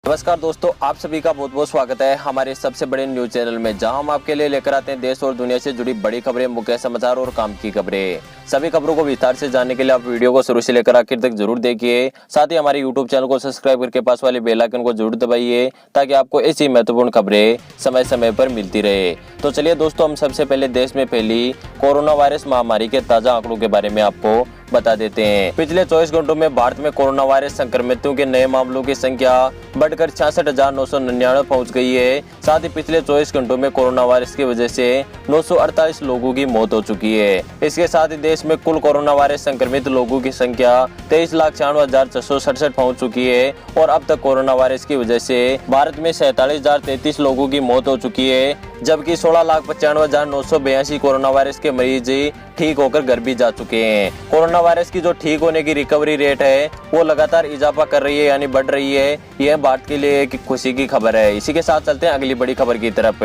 नमस्कार दोस्तों, आप सभी का बहुत बहुत स्वागत है हमारे सबसे बड़े न्यूज चैनल में, जहां हम आपके लिए लेकर आते हैं देश और दुनिया से जुड़ी बड़ी खबरें, मुख्य समाचार और काम की खबरें। सभी खबरों को विस्तार से जानने के लिए आप वीडियो को शुरू से लेकर आखिर तक जरूर देखिए। साथ ही हमारे यूट्यूब चैनल को सब्सक्राइब करके पास वाले बेल आइकन को जरूर दबाइए, ताकि आपको ऐसी महत्वपूर्ण खबरें समय समय पर मिलती रहे। तो चलिए दोस्तों, हम सबसे पहले देश में फैली कोरोना वायरस महामारी के ताजा आंकड़ों के बारे में आपको बता देते हैं। पिछले 24 घंटों में भारत में कोरोना वायरस संक्रमितों के नए मामलों की संख्या बढ़कर 66,999 पहुंच गई है। साथ ही पिछले 24 घंटों में कोरोना वायरस की वजह से 948 लोगों की मौत हो चुकी है। इसके साथ ही देश में कुल कोरोना वायरस संक्रमित लोगों की संख्या 23,96,667 पहुंच चुकी है और अब तक कोरोना वायरस की वजह से भारत में 47,033 लोगों की मौत हो चुकी है, जबकि 16,95,982 कोरोना वायरस के मरीज ठीक होकर घर भी जा चुके हैं। कोरोना वायरस की जो ठीक होने की रिकवरी रेट है वो लगातार इजाफा कर रही है, यानी बढ़ रही है। यह भारत के लिए एक खुशी की खबर है। इसी के साथ चलते हैं अगली बड़ी खबर की तरफ।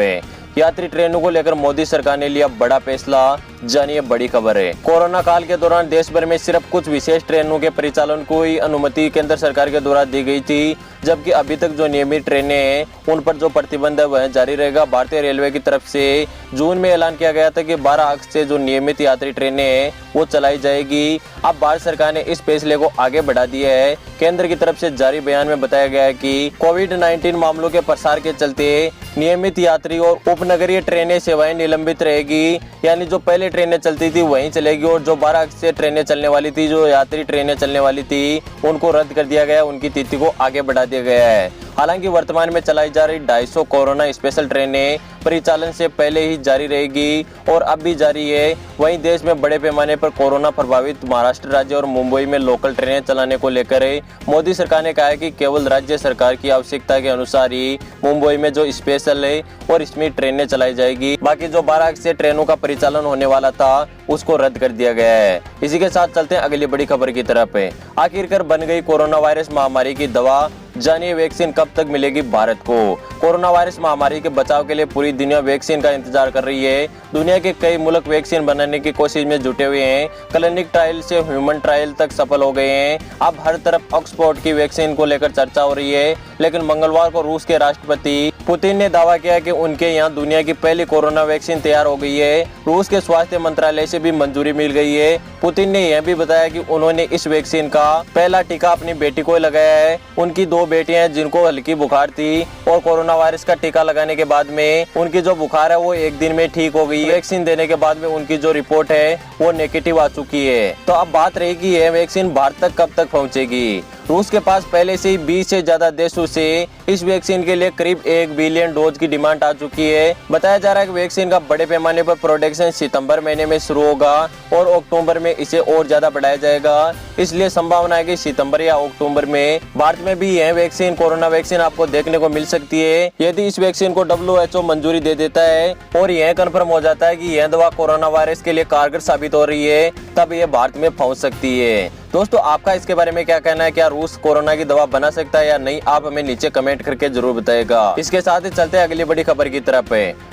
यात्री ट्रेनों को लेकर मोदी सरकार ने लिया बड़ा फैसला, जानिए बड़ी खबर है। कोरोना काल के दौरान देश भर में सिर्फ कुछ विशेष ट्रेनों के परिचालन को ही अनुमति केंद्र सरकार के द्वारा दी गई थी, जबकि अभी तक जो नियमित ट्रेनें हैं उन पर जो प्रतिबंध है वह जारी रहेगा। भारतीय रेलवे की तरफ से जून में ऐलान किया गया था कि 12 अगस्त से जो नियमित यात्री ट्रेनें हैं वो चलाई जाएगी। अब भारत सरकार ने इस फैसले को आगे बढ़ा दिया है। केंद्र की तरफ से जारी बयान में बताया गया है कि कोविड-19 मामलों के प्रसार के चलते नियमित यात्री और उपनगरीय ट्रेनें सेवाएं निलंबित रहेगी, यानी जो पहले ट्रेनें चलती थी वहीं चलेगी, और जो 12 अगस्त से ट्रेनें चलने वाली थी, जो यात्री ट्रेनें चलने वाली थी, उनको रद्द कर दिया गया, उनकी तिथि को आगे बढ़ा दिया गया है। हालांकि वर्तमान में चलाई जा रही 250 कोरोना स्पेशल ट्रेनें परिचालन से पहले ही जारी रहेगी और अब भी जारी है। वहीं देश में बड़े पैमाने पर कोरोना प्रभावित महाराष्ट्र राज्य और मुंबई में लोकल ट्रेनें चलाने को लेकर मोदी सरकार ने कहा है कि केवल राज्य सरकार की आवश्यकता के अनुसार ही मुंबई में जो स्पेशल है और इसमें ट्रेनें चलाई जाएगी। बाकी जो 12 अगस्त से ट्रेनों का परिचालन होने वाला था उसको रद्द कर दिया गया है। इसी के साथ चलते हैं अगली बड़ी खबर की तरफ। आखिरकार बन गई कोरोना वायरस महामारी की दवा, जानिए वैक्सीन कब तक मिलेगी भारत को। कोरोना वायरस महामारी के बचाव के लिए पूरी दुनिया वैक्सीन का इंतजार कर रही है। दुनिया के कई मुल्क वैक्सीन बनाने की कोशिश में जुटे हुए हैं। क्लिनिक ट्रायल से ह्यूमन ट्रायल तक सफल हो गए हैं। अब हर तरफ ऑक्सफोर्ड की वैक्सीन को लेकर चर्चा हो रही है, लेकिन मंगलवार को रूस के राष्ट्रपति पुतिन ने दावा किया कि उनके यहाँ दुनिया की पहली कोरोना वैक्सीन तैयार हो गई है। रूस के स्वास्थ्य मंत्रालय से भी मंजूरी मिल गई है। पुतिन ने यह भी बताया कि उन्होंने इस वैक्सीन का पहला टीका अपनी बेटी को लगाया है। उनकी 2 बेटियां हैं जिनको हल्की बुखार थी, और कोरोना वायरस का टीका लगाने के बाद में उनकी जो बुखार है वो 1 दिन में ठीक हो गई। वैक्सीन देने के बाद में उनकी जो रिपोर्ट है वो नेगेटिव आ चुकी है। तो अब बात रही कि यह वैक्सीन भारत तक कब तक पहुँचेगी। रूस के पास पहले से ही 20 से ज्यादा देशों से इस वैक्सीन के लिए करीब 1 बिलियन डोज की डिमांड आ चुकी है। बताया जा रहा है कि वैक्सीन का बड़े पैमाने पर प्रोडक्शन सितंबर महीने में शुरू होगा और अक्टूबर में इसे और ज्यादा बढ़ाया जाएगा। इसलिए संभावना है कि सितंबर या अक्टूबर में भारत में भी यह वैक्सीन, कोरोना वैक्सीन आपको देखने को मिल सकती है। यदि इस वैक्सीन को WHO मंजूरी दे देता है और यह कन्फर्म हो जाता है कि यह दवा कोरोना वायरस के लिए कारगर साबित हो रही है, तब यह भारत में पहुंच सकती है। दोस्तों, आपका इसके बारे में क्या कहना है? क्या रूस कोरोना की दवा बना सकता है या नहीं? आप हमें नीचे कमेंट करके जरूर बताएगा। इसके साथ ही चलते हैं अगली बड़ी खबर की तरफ।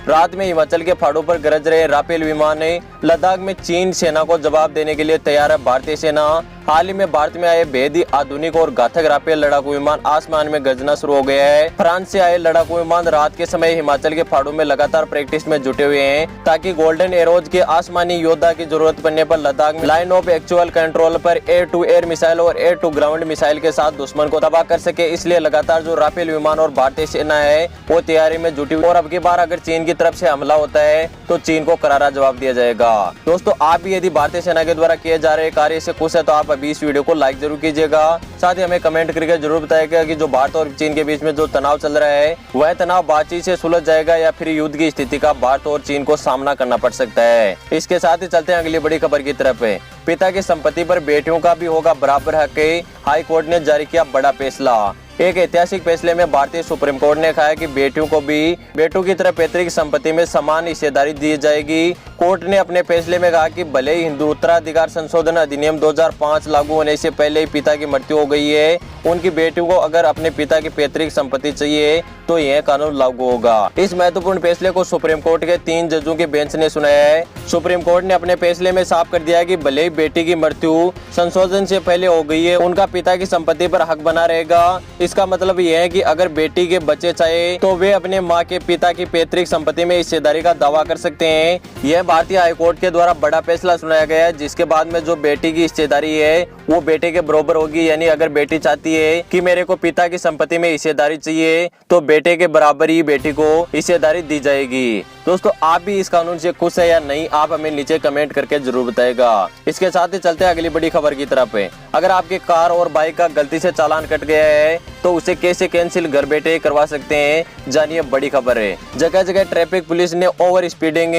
रात में हिमाचल के पहाड़ों पर गरज रहे राफेल विमान। लद्दाख में चीन सेना को जवाब देने के लिए तैयार है भारतीय सेना। हाल ही में भारत में आए बेहद ही आधुनिक और घातक राफेल लड़ाकू विमान आसमान में गरजना शुरू हो गया है। फ्रांस से आए लड़ाकू विमान रात के समय हिमाचल के पहाड़ों में लगातार प्रैक्टिस में जुटे हुए हैं, ताकि गोल्डन एरोज के आसमानी योद्धा की जरूरत पड़ने पर लद्दाख में लाइन ऑफ एक्चुअल कंट्रोल पर एयर टू एयर मिसाइल और एयर टू ग्राउंड मिसाइल के साथ दुश्मन को तबाह कर सके। इसलिए लगातार जो राफेल विमान और भारतीय सेना है वो तैयारी में जुटी हुई, और अब की बार अगर चीन की तरफ से हमला होता है तो चीन को करारा जवाब दिया जाएगा। दोस्तों, आप भी यदि भारतीय सेना के द्वारा किए जा रहे कार्य से खुश है तो आप अभी इस वीडियो को लाइक जरूर कीजिएगा। साथ ही हमें कमेंट करके जरूर बताइएगा कि जो भारत और चीन के बीच में जो तनाव चल रहा है वह तनाव बातचीत से सुलझ जाएगा या फिर युद्ध की स्थिति का भारत और चीन को सामना करना पड़ सकता है। इसके साथ ही चलते हैं अगली बड़ी खबर की तरफ। पिता की संपत्ति पर बेटियों का भी होगा बराबर हक। हाई कोर्ट ने जारी किया बड़ा फैसला। एक ऐतिहासिक फैसले में भारतीय सुप्रीम कोर्ट ने कहा है कि बेटियों को भी बेटों की तरह पैतृक संपत्ति में समान हिस्सेदारी दी जाएगी। कोर्ट ने अपने फैसले में कहा कि भले ही हिंदू उत्तराधिकार संशोधन अधिनियम 2005 लागू होने से पहले ही पिता की मृत्यु हो गई है, उनकी बेटियों को अगर अपने पिता की पैतृक संपत्ति चाहिए तो यह कानून लागू होगा। इस महत्वपूर्ण फैसले को सुप्रीम कोर्ट के 3 जजों के बेंच ने सुनाया है। सुप्रीम कोर्ट ने अपने फैसले में साफ कर दिया है कि भले ही बेटी की मृत्यु संशोधन से पहले हो गई है, उनका पिता की संपत्ति पर हक बना रहेगा। इसका मतलब यह है कि अगर बेटी के बच्चे चाहे तो वे अपने माँ के पिता की पैतृक संपत्ति में हिस्सेदारी का दावा कर सकते हैं। यह भारतीय हाईकोर्ट के द्वारा बड़ा फैसला सुनाया गया है, जिसके बाद में जो बेटी की हिस्सेदारी है वो बेटे के बराबर होगी। यानी अगर बेटी चाहती है कि मेरे को पिता की संपत्ति में हिस्सेदारी चाहिए तो बेटे के बराबर ही बेटी को हिस्सेदारी दी जाएगी। दोस्तों, आप भी इस कानून से खुश है या नहीं, आप हमें नीचे कमेंट करके जरूर बताएगा। इसके साथ ही चलते हैं अगली बड़ी खबर की तरफ। अगर आपके कार और बाइक का गलती से चालान कट गया है तो उसे कैसे कैंसिल घर बैठे करवा सकते हैं, जानिए बड़ी खबर है। जगह जगह ट्रैफिक पुलिस ने over speeding,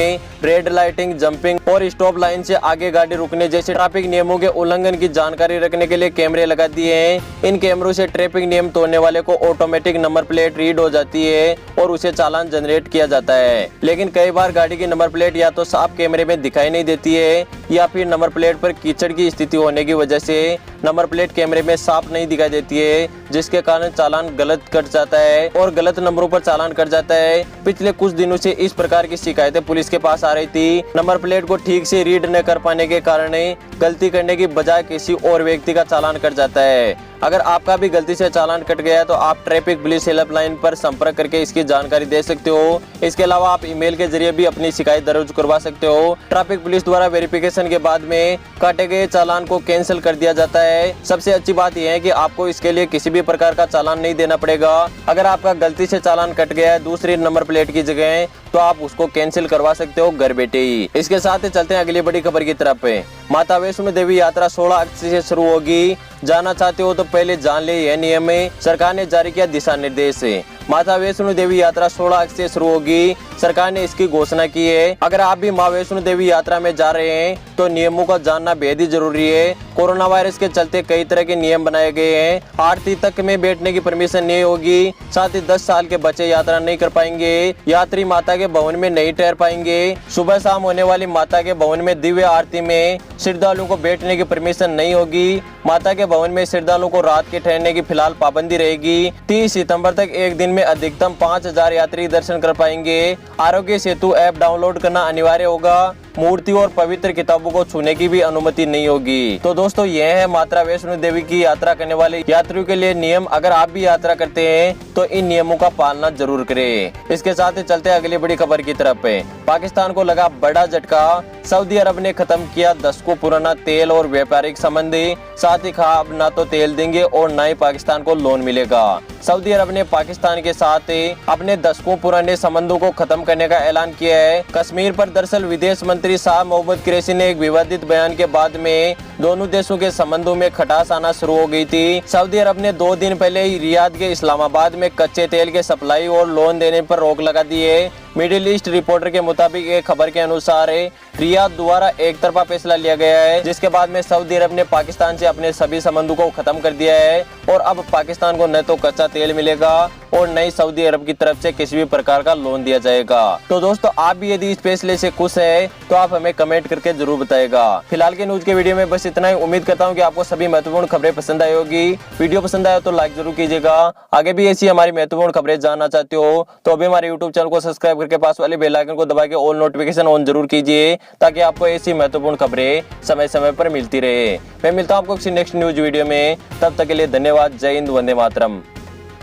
red lighting, jumping और स्टॉप लाइन से आगे गाड़ी रुकने जैसे ट्रैफिक नियमों के उल्लंघन की जानकारी रखने के लिए कैमरे लगा दिए हैं। इन कैमरों से ट्रैफिक नियम तोड़ने वाले को ऑटोमेटिक नंबर प्लेट रीड हो जाती है और उसे चालान जनरेट किया जाता है। लेकिन कई बार गाड़ी की नंबर प्लेट या तो साफ कैमरे में दिखाई नहीं देती है या फिर नंबर प्लेट पर कीचड़ की स्थिति होने की वजह से नंबर प्लेट कैमरे में साफ नहीं दिखाई देती है, जिसके कारण चालान गलत कट जाता है और गलत नंबरों पर चालान कट जाता है। पिछले कुछ दिनों से इस प्रकार की शिकायतें पुलिस के पास आ रही थी। नंबर प्लेट को ठीक से रीड न कर पाने के कारण गलती करने की बजाय किसी और व्यक्ति का चालान कट जाता है। अगर आपका भी गलती से चालान कट गया है तो आप ट्रैफिक पुलिस हेल्पलाइन पर संपर्क करके इसकी जानकारी दे सकते हो। इसके अलावा आप ईमेल के जरिए भी अपनी शिकायत दर्ज करवा सकते हो। ट्रैफिक पुलिस द्वारा वेरिफिकेशन के बाद में काटे गए चालान को कैंसिल कर दिया जाता है। सबसे अच्छी बात यह है कि आपको इसके लिए किसी भी प्रकार का चालान नहीं देना पड़ेगा। अगर आपका गलती से चालान कट गया है दूसरी नंबर प्लेट की जगह तो आप उसको कैंसिल करवा सकते हो घर बैठे ही। इसके साथ ही चलते हैं अगली बड़ी खबर की तरफ। माता वैष्णो देवी यात्रा 16 अगस्त से शुरू होगी। जाना चाहते हो तो पहले जान ले, यह नियम है। सरकार ने जारी किया दिशा निर्देश। माता वैष्णो देवी यात्रा 16 अगस्त से शुरू होगी। सरकार ने इसकी घोषणा की है। अगर आप भी मां वैष्णो देवी यात्रा में जा रहे हैं तो नियमों का जानना बेहद ही जरूरी है। कोरोना वायरस के चलते कई तरह के नियम बनाए गए हैं। आरती तक में बैठने की परमिशन नहीं होगी। साथ ही 10 साल के बच्चे यात्रा नहीं कर पाएंगे। यात्री माता के भवन में नहीं ठहर पाएंगे। सुबह शाम होने वाली माता के भवन में दिव्य आरती में श्रद्धालुओं को बैठने की परमिशन नहीं होगी। माता के भवन में श्रद्धालुओं को रात के ठहरने की फिलहाल पाबंदी रहेगी। 30 सितंबर तक एक दिन में अधिकतम 5000 यात्री दर्शन कर पाएंगे। आरोग्य सेतु ऐप डाउनलोड करना अनिवार्य होगा। मूर्ति और पवित्र किताबों को छूने की भी अनुमति नहीं होगी। तो दोस्तों, यह है माता वैष्णो देवी की यात्रा करने वाले यात्रियों के लिए नियम। अगर आप भी यात्रा करते हैं तो इन नियमों का पालना जरूर करें। इसके साथ ही चलते हैं अगली बड़ी खबर की तरफ। पाकिस्तान को लगा बड़ा झटका। सऊदी अरब ने खत्म किया दशकों पुराना तेल और व्यापारिक संबंध। साथ ही कहा अब ना तो तेल देंगे और ना ही पाकिस्तान को लोन मिलेगा। सऊदी अरब ने पाकिस्तान के साथ अपने दशकों पुराने संबंधों को खत्म करने का ऐलान किया है। कश्मीर पर दरअसल विदेश मंत्री शाह मोहम्मद कुरैशी ने एक विवादित बयान के बाद में दोनों देशों के संबंधों में खटास आना शुरू हो गई थी। सऊदी अरब ने 2 दिन पहले ही रियाद के इस्लामाबाद में कच्चे तेल के सप्लाई और लोन देने पर रोक लगा दी है। मिडिल ईस्ट रिपोर्टर के मुताबिक एक खबर के अनुसार रियाद द्वारा एक तरफा फैसला लिया गया है, जिसके बाद में सऊदी अरब ने पाकिस्तान से अपने सभी संबंधों को खत्म कर दिया है और अब पाकिस्तान को न तो कच्चा तेल मिलेगा और न ही सऊदी अरब की तरफ से किसी भी प्रकार का लोन दिया जाएगा। तो दोस्तों, आप भी यदि इस फैसले से खुश है तो आप हमें कमेंट करके जरूर बताएगा। फिलहाल के न्यूज के वीडियो में बस इतना ही। उम्मीद करता हूँ कि आपको सभी महत्वपूर्ण खबरें पसंद आई होगी। वीडियो पसंद आया तो लाइक जरूर कीजिएगा। आगे भी ऐसी हमारी महत्वपूर्ण खबरें जानना चाहते हो तो अभी हमारे यूट्यूब चैनल को सब्सक्राइब करके पास वाले बेल आइकन को दबा के ऑल नोटिफिकेशन ऑन जरूर कीजिए, ताकि आपको ऐसी महत्वपूर्ण खबरें समय समय पर मिलती रहे। मैं मिलता हूँ आपको किसी नेक्स्ट न्यूज वीडियो में। तब तक के लिए धन्यवाद। जय हिंद, वंदे मातरम।